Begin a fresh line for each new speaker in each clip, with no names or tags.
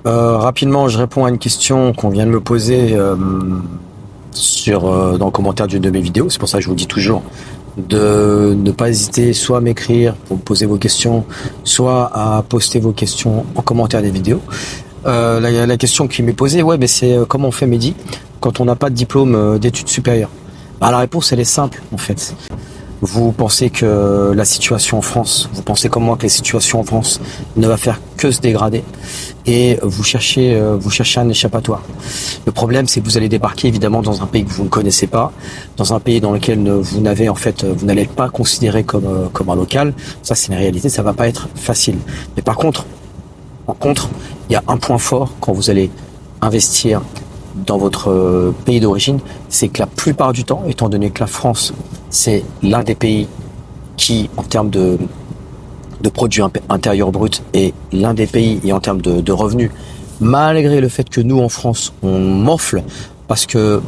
Rapidement, je réponds à une question qu'on vient de me poser dans le commentaire d'une de mes vidéos. C'est pour ça que je vous dis toujours de ne pas hésiter soit à m'écrire pour me poser vos questions, soit à poster vos questions en commentaire des vidéos. La question qui m'est posée, ouais, mais c'est comment on fait, Mehdi, quand on n'a pas de diplôme d'études supérieures? Bah, la réponse, elle est simple, en fait. Vous pensez que la situation en France, vous pensez comme moi que la situation en France ne va faire que se dégrader et vous cherchez un échappatoire. Le problème, c'est que vous allez débarquer évidemment dans un pays que vous ne connaissez pas, dans un pays dans lequel vous n'allez pas considérer comme un local. Ça, c'est une réalité, ça va pas être facile. Mais par contre, il y a un point fort quand vous allez investir dans votre pays d'origine, c'est que la plupart du temps, étant donné que la France, c'est l'un des pays qui, en termes de produit intérieur brut, est l'un des pays, et en termes de revenus, malgré le fait que nous, en France, on morfle, parce que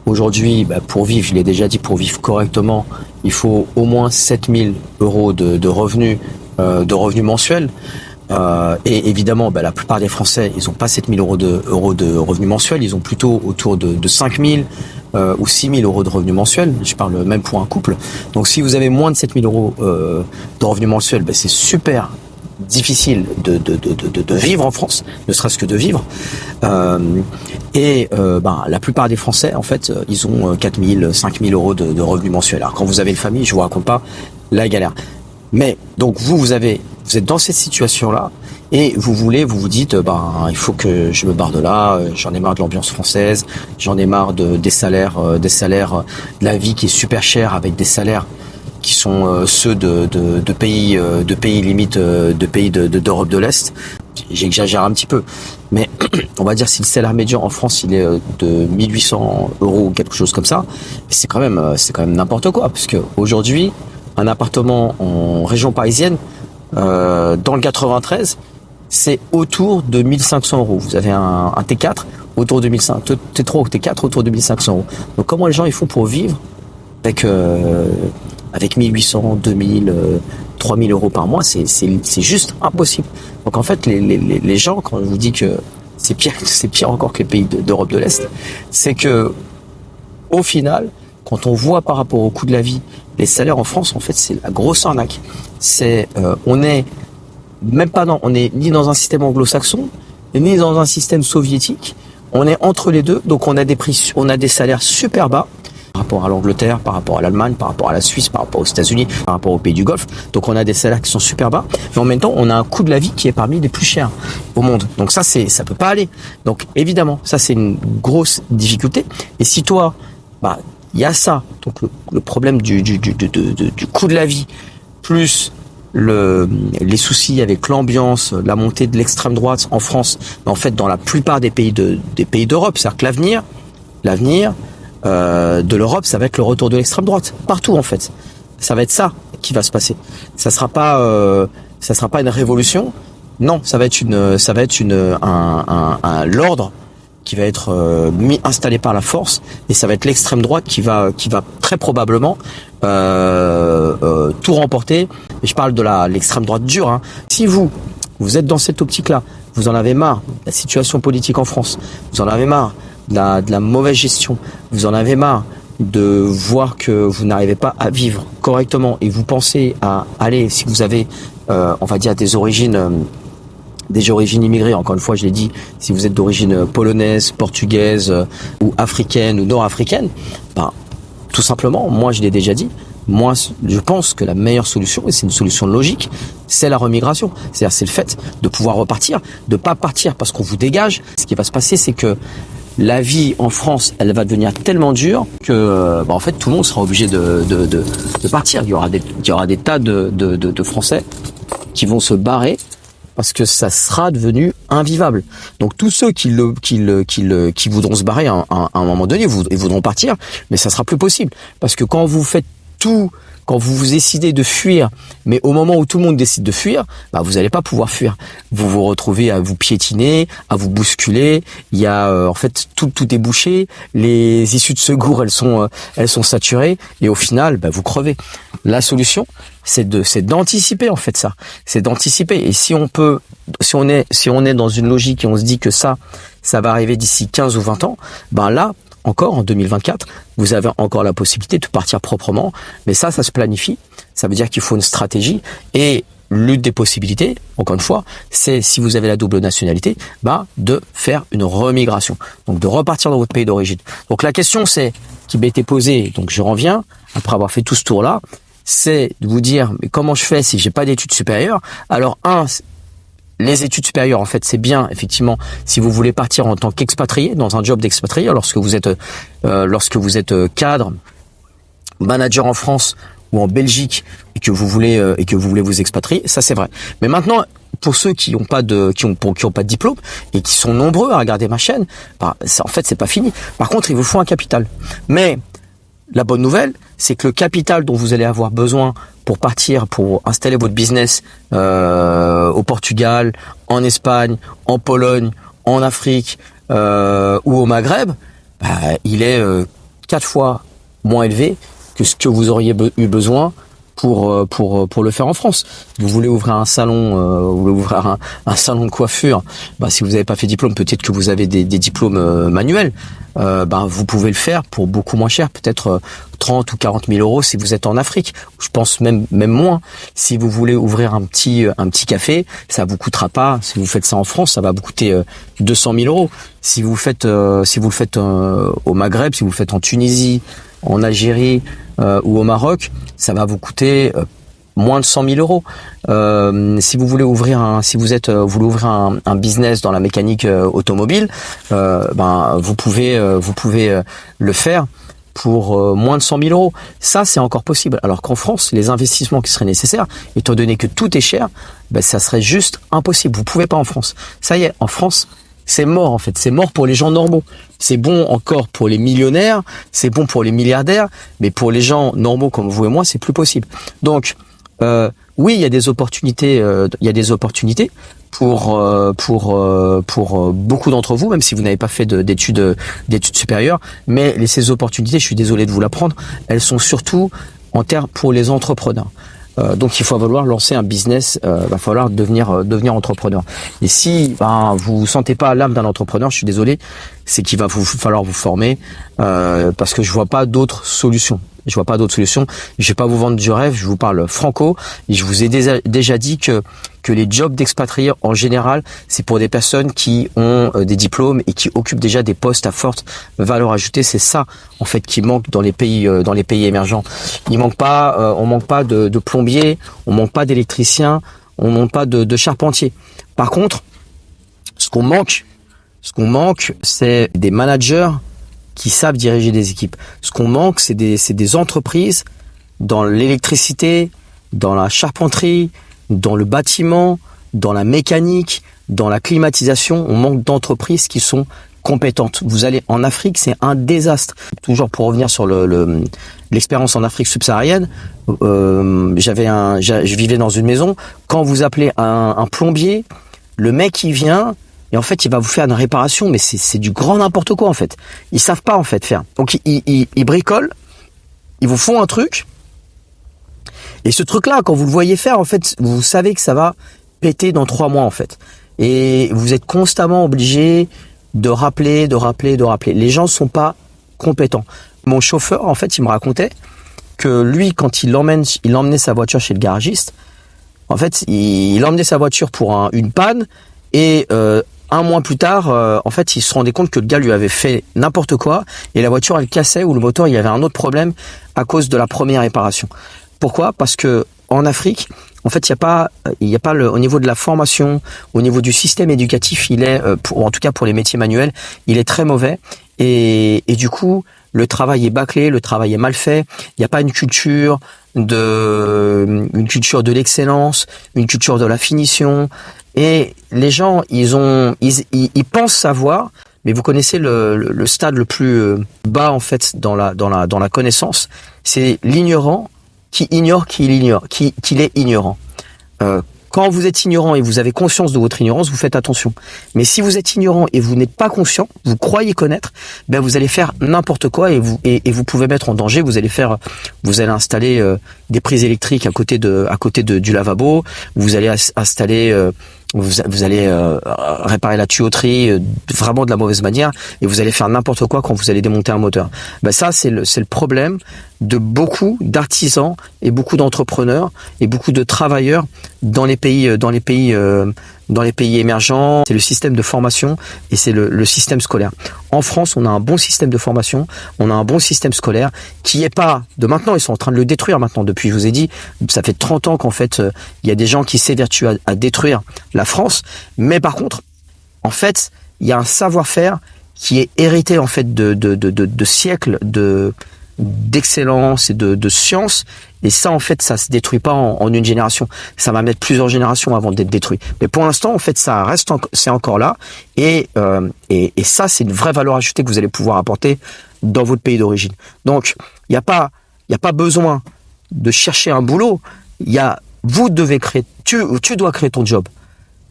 aujourd'hui, pour vivre, je l'ai déjà dit, pour vivre correctement, il faut au moins 7 000 euros de revenus mensuels. Et évidemment, la plupart des Français, ils n'ont pas 7 000 euros de revenus mensuels, ils ont plutôt autour de 5 000 ou 6 000 euros de revenus mensuels. Je parle même pour un couple. Donc si vous avez moins de 7 000 euros de revenus mensuels, c'est super difficile de vivre en France, ne serait-ce que de vivre. La plupart des Français, en fait, ils ont 4 000, 5 000 euros de revenus mensuels. Alors quand vous avez une famille, je vous raconte pas la galère. Mais donc vous êtes dans cette situation-là et vous vous dites il faut que je me barre de là, j'en ai marre de l'ambiance française, j'en ai marre des salaires, de la vie qui est super chère, avec des salaires qui sont ceux de pays limite de pays d'Europe de l'Est. J'exagère un petit peu, mais on va dire si le salaire médian en France il est de 1800 euros ou quelque chose comme ça, c'est quand même n'importe quoi, parce que aujourd'hui un appartement en région parisienne, dans le 93, c'est autour de 1500 euros. Vous avez un T4 autour de 1500, T3 ou T4 autour de 1500 euros. Donc comment les gens ils font pour vivre avec 1800, 2000, 3000 euros par mois? C'est juste impossible. Donc en fait, les gens, quand je vous dis que c'est pire encore que les pays d'Europe de l'Est, c'est que au final, quand on voit par rapport au coût de la vie, les salaires en France, en fait, c'est la grosse arnaque. On est ni dans un système anglo-saxon, ni dans un système soviétique. On est entre les deux, donc on a des salaires super bas par rapport à l'Angleterre, par rapport à l'Allemagne, par rapport à la Suisse, par rapport aux États-Unis, par rapport aux pays du Golfe. Donc on a des salaires qui sont super bas, mais en même temps, on a un coût de la vie qui est parmi les plus chers au monde. Donc ça peut pas aller. Donc évidemment, ça c'est une grosse difficulté. Et si toi, il y a ça, donc le problème du coût de la vie, plus les soucis avec l'ambiance, la montée de l'extrême droite en France, mais en fait dans la plupart des pays d'Europe, c'est-à-dire que l'avenir de l'Europe, ça va être le retour de l'extrême droite partout en fait. Ça va être ça qui va se passer. Ça sera pas une révolution, non, ça va être l'ordre qui va être installé par la force, et ça va être l'extrême droite qui va très probablement tout remporter. Et je parle de l'extrême droite dure, hein. Si vous êtes dans cette optique-là, vous en avez marre de la situation politique en France, vous en avez marre de la mauvaise gestion, vous en avez marre de voir que vous n'arrivez pas à vivre correctement, et vous pensez à aller, si vous avez on va dire des origines immigrées, encore une fois je l'ai dit, si vous êtes d'origine polonaise, portugaise ou africaine ou nord-africaine, tout simplement, moi je l'ai déjà dit, moi je pense que la meilleure solution, et c'est une solution logique, c'est la remigration. C'est-à-dire c'est le fait de pouvoir repartir, de pas partir parce qu'on vous dégage. Ce qui va se passer, c'est que la vie en France, elle va devenir tellement dure que en fait tout le monde sera obligé de partir. Il y aura des tas de Français qui vont se barrer parce que ça sera devenu invivable. Donc tous ceux qui voudront se barrer à un moment donné, ils voudront partir, mais ça sera plus possible. Parce que quand vous faites quand vous décidez de fuir, mais au moment où tout le monde décide de fuir, vous n'allez pas pouvoir fuir. Vous vous retrouvez à vous piétiner, à vous bousculer. Il y a en fait tout est bouché. Les issues de secours elles sont saturées et au final vous crevez. La solution c'est d'anticiper en fait ça. C'est d'anticiper. Et si on est dans une logique et on se dit que ça va arriver d'ici 15 ou 20 ans, là encore en 2024, vous avez encore la possibilité de partir proprement, mais ça se planifie. Ça veut dire qu'il faut une stratégie et l'une des possibilités, encore une fois, c'est si vous avez la double nationalité, de faire une remigration, donc de repartir dans votre pays d'origine. Donc la question qui m'a été posée, donc je reviens après avoir fait tout ce tour-là, c'est de vous dire mais comment je fais si j'ai pas d'études supérieures? Alors les études supérieures, en fait, c'est bien, effectivement, si vous voulez partir en tant qu'expatrié, dans un job d'expatrié, lorsque vous êtes cadre, manager en France ou en Belgique, et que vous voulez vous expatrier, ça c'est vrai. Mais maintenant, pour ceux qui ont pas de diplôme et qui sont nombreux à regarder ma chaîne, ça, en fait, c'est pas fini. Par contre, il vous faut un capital. Mais la bonne nouvelle, c'est que le capital dont vous allez avoir besoin pour partir, pour installer votre business au Portugal, en Espagne, en Pologne, en Afrique ou au Maghreb, il est 4 fois moins élevé que ce que vous auriez eu besoin pour le faire en France. Vous voulez ouvrir un salon, vous voulez ouvrir un salon de coiffure, si vous n'avez pas fait diplôme, peut-être que vous avez des diplômes manuels. Vous pouvez le faire pour beaucoup moins cher, peut-être 30 ou 40 000 euros si vous êtes en Afrique. Je pense même moins. Si vous voulez ouvrir un petit café, ça vous coûtera pas. Si vous faites ça en France, ça va vous coûter 200 000 euros. Si vous le faites au Maghreb, si vous le faites en Tunisie, en Algérie ou au Maroc, ça va vous coûter moins de 100 000 euros. Si vous voulez ouvrir un business dans la mécanique automobile, vous pouvez le faire pour moins de 100 000 euros. Ça, c'est encore possible. Alors qu'en France, les investissements qui seraient nécessaires, étant donné que tout est cher, ça serait juste impossible. Vous pouvez pas en France. Ça y est, en France, c'est mort en fait. C'est mort pour les gens normaux. C'est bon encore pour les millionnaires, c'est bon pour les milliardaires, mais pour les gens normaux comme vous et moi, c'est plus possible. Donc oui, il y a des opportunités. Pour beaucoup d'entre vous, même si vous n'avez pas fait d'études supérieures, mais ces opportunités, je suis désolé de vous l'apprendre, elles sont surtout pour les entrepreneurs. Donc il faut falloir lancer un business, va falloir devenir entrepreneur. Et si vous sentez pas l'âme d'un entrepreneur, je suis désolé, c'est qu'il va falloir vous former parce que je vois pas d'autres solutions. Je vais pas vous vendre du rêve, je vous parle franco. Et je vous ai déjà dit que les jobs d'expatriés en général, c'est pour des personnes qui ont des diplômes et qui occupent déjà des postes à forte valeur ajoutée. C'est ça en fait qui manque dans les pays émergents. On manque pas de plombiers, on manque pas d'électriciens, on manque pas de charpentiers. Par contre, ce qu'on manque, c'est des managers qui savent diriger des équipes. Ce qu'on manque, c'est des entreprises dans l'électricité, dans la charpenterie, dans le bâtiment, dans la mécanique, dans la climatisation. On manque d'entreprises qui sont compétentes. Vous allez en Afrique, c'est un désastre. Toujours pour revenir sur l'expérience en Afrique subsaharienne, je vivais dans une maison. Quand vous appelez un plombier, le mec il vient. Et en fait, il va vous faire une réparation, mais c'est du grand n'importe quoi en fait. Ils savent pas en fait faire. Donc ils bricolent, ils vous font un truc, et ce truc-là, quand vous le voyez faire, en fait, vous savez que ça va péter dans 3 mois en fait. Et vous êtes constamment obligé de rappeler. Les gens sont pas compétents. Mon chauffeur, en fait, il me racontait que lui, quand il emmenait sa voiture chez le garagiste, en fait, il emmenait sa voiture pour une panne et 1 mois plus tard, en fait, il se rendait compte que le gars lui avait fait n'importe quoi et la voiture elle cassait ou le moteur il y avait un autre problème à cause de la première réparation. Pourquoi ? Parce que en Afrique, en fait, il y a pas au niveau de la formation, au niveau du système éducatif, il est en tout cas pour les métiers manuels, il est très mauvais et du coup, le travail est bâclé, le travail est mal fait. Il n'y a pas une culture de l'excellence, une culture de la finition. Et les gens, ils pensent savoir, mais vous connaissez le stade le plus bas en fait dans la connaissance, c'est l'ignorant qui ignore qu'il est ignorant. Quand vous êtes ignorant et vous avez conscience de votre ignorance, vous faites attention. Mais si vous êtes ignorant et vous n'êtes pas conscient, vous croyez connaître, ben vous allez faire n'importe quoi et vous pouvez mettre en danger. Vous allez installer des prises électriques à côté du lavabo. Vous allez installer vous allez réparer la tuyauterie vraiment de la mauvaise manière et vous allez faire n'importe quoi quand vous allez démonter un moteur. Ben ça c'est le problème de beaucoup d'artisans et beaucoup d'entrepreneurs et beaucoup de travailleurs dans les pays émergents. C'est le système de formation et c'est le système scolaire. En France, on a un bon système de formation, on a un bon système scolaire qui est pas de maintenant, ils sont en train de le détruire maintenant. Depuis, je vous ai dit, ça fait 30 ans qu'en fait, il y a des gens qui s'évertuent à détruire la France. Mais par contre, en fait, il y a un savoir-faire qui est hérité en fait de siècles d'excellence et de science. Et ça, en fait, ça se détruit pas en une génération. Ça va mettre plusieurs générations avant d'être détruit. Mais pour l'instant, en fait, ça reste, c'est encore là. Et ça, c'est une vraie valeur ajoutée que vous allez pouvoir apporter dans votre pays d'origine. Donc, il n'y a pas besoin de chercher un boulot. Vous devez créer, tu dois créer ton job.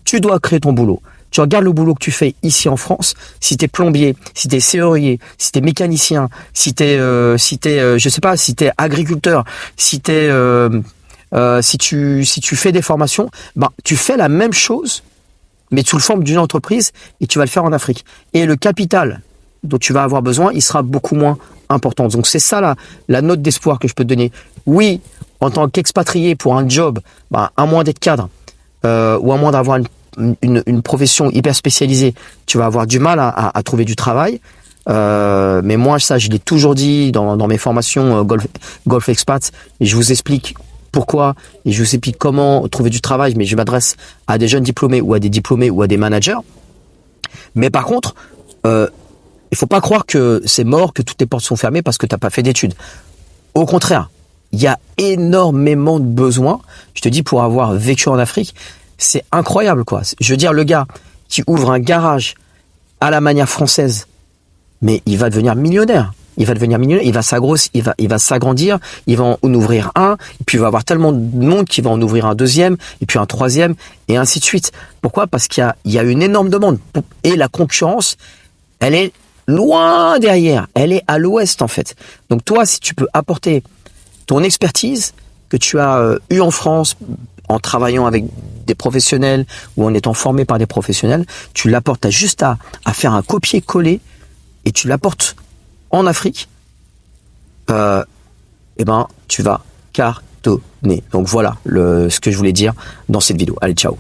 Tu dois créer ton boulot. Tu regardes le boulot que tu fais ici en France, si t'es plombier, si t'es serrurier, si t'es mécanicien, si t'es agriculteur, si tu fais des formations, ben, tu fais la même chose, mais sous la forme d'une entreprise et tu vas le faire en Afrique. Et le capital dont tu vas avoir besoin, il sera beaucoup moins important. Donc c'est ça la note d'espoir que je peux te donner. Oui, en tant qu'expatrié pour un job, ben, à moins d'être cadre, ou à moins d'avoir une profession hyper spécialisée, tu vas avoir du mal à trouver du travail. Mais moi, ça, je l'ai toujours dit dans mes formations Golf Expat, et je vous explique pourquoi, et je vous explique comment trouver du travail, mais je m'adresse à des jeunes diplômés ou à des diplômés ou à des managers. Mais par contre, il faut pas croire que c'est mort, que toutes les portes sont fermées parce que t'as pas fait d'études. Au contraire, il y a énormément de besoins. Je te dis, pour avoir vécu en Afrique, c'est incroyable, quoi. Je veux dire, le gars qui ouvre un garage à la manière française, mais il va devenir millionnaire. Il va s'agrandir, il va en ouvrir un, et puis il va avoir tellement de monde qu'il va en ouvrir un deuxième, et puis un troisième, et ainsi de suite. Pourquoi? Parce qu'il y a une énorme demande. Et la concurrence, elle est loin derrière. Elle est à l'ouest, en fait. Donc toi, si tu peux apporter ton expertise que tu as eue en France, en travaillant avec des professionnels ou en étant formé par des professionnels, tu l'apportes, tu as juste à faire un copier-coller et tu l'apportes en Afrique, et ben tu vas cartonner. Donc voilà ce que je voulais dire dans cette vidéo. Allez, ciao.